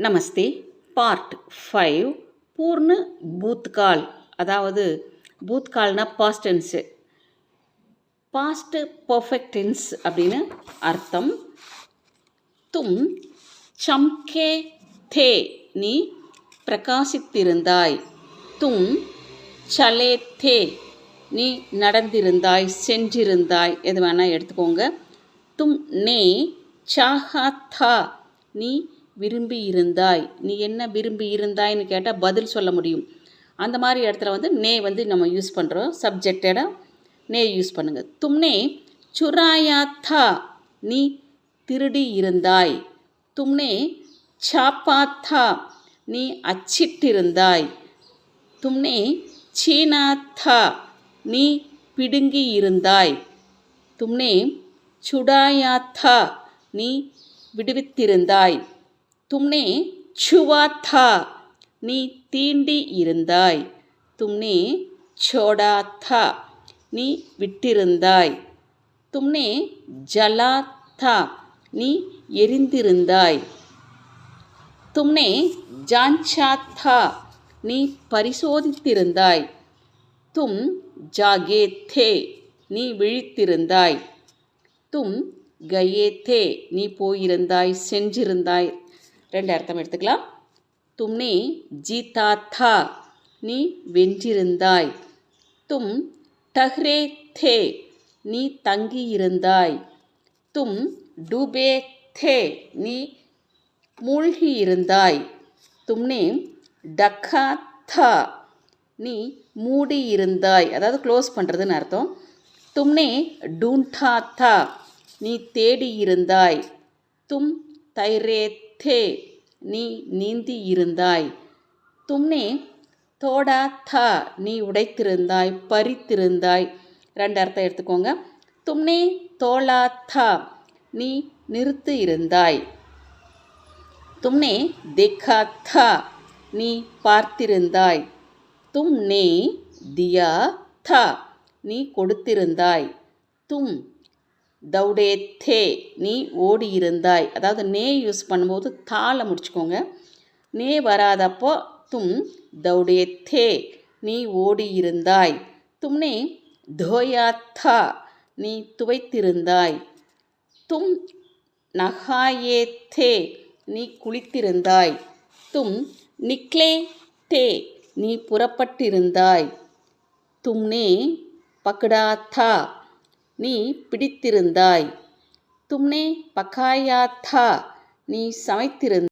நமஸ்தே. Part 5 பூர்ண பூத்கால். அதாவது பூத்கால்னா past tense, past perfect tense அப்படின்னு அர்த்தம். தும் சம்கே தே, நீ பிரகாசித்திருந்தாய். தும் சலே தே, நீ நடந்திருந்தாய், சென்றிருந்தாய், எது வேணால் எடுத்துக்கோங்க. தும் நே சாஹா தா, நீ விரும்பி இருந்தாய். நீ என்ன விரும்பி இருந்தாய்னு கேட்டால் பதில் சொல்ல முடியும். அந்த மாதிரி இடத்துல நே நம்ம யூஸ் பண்ணுறோம். சப்ஜெக்டடாக நே யூஸ் பண்ணுங்கள். தும்னே சுராயா தா, நீ திருடி இருந்தாய். தும்னே சாப்பா தா, நீ அச்சிட்டிருந்தாய். தும்னே சீனா தா, நீ பிடுங்கி இருந்தாய். தும்னே சுடாயா தா, நீ விடுவித்திருந்தாய். தும்னே சுவா தா, நீ தீண்டி இருந்தாய். தும்னே சோடா தா, நீ விட்டிருந்தாய். தும்னே ஜலா தா, நீ எரிந்திருந்தாய். தும்னே ஜான்சா தா, நீ பரிசோதித்திருந்தாய். தும் ஜாகே தே, நீ விழித்திருந்தாய். தும் கயே தே, நீ போயிருந்தாய், சென்றிருந்தாய். ரெண்டு அர்த்தம் எடுத்துக்கலாம். தும்னே ஜீதா தா, நீ வென்றிருந்தாய். தும் டஹ்ரே தே, நீ தங்கியிருந்தாய். தும் டூபே தே, நீ மூழ்கியிருந்தாய். தும்னே டக்கா தா, நீ மூடியிருந்தாய், அதாவது க்ளோஸ் பண்ணுறதுன்னு அர்த்தம். தும்னே டூண்டா தா, நீ தேடியிருந்தாய். தும் தைரே தே, நீ நீந்தி இருந்தாய். தும்னே தோடா தா, நீ உடைத்திருந்தாய், பறித்திருந்தாய். ரெண்டு அர்த்தம் எடுத்துக்கோங்க. தும்னே தோலா தா, நீ நிறுத்தி இருந்தாய். தும்னே தேக்கா தா, நீ பார்த்திருந்தாய். தும்னே தியா தா, நீ கொடுத்திருந்தாய். தும் தௌடே தே, நீ ஓடியிருந்தாய். அதாவது நே யூஸ் பண்ணும்போது தாளை முடிச்சுக்கோங்க. நே வராதப்போ தும் தௌடே தே, நீ ஓடியிருந்தாய். தும்னே தோயா தா, நீ துவைத்திருந்தாய். தும் நகாயே தே, நீ குளித்திருந்தாய். தும் நிக்லே தே, நீ புறப்பட்டிருந்தாய். தும்னே பக்டா தா, நீ பிடித்திருந்தாய். தும்னே பக்காயா தா, நீ சமைத்திருந்தாய்.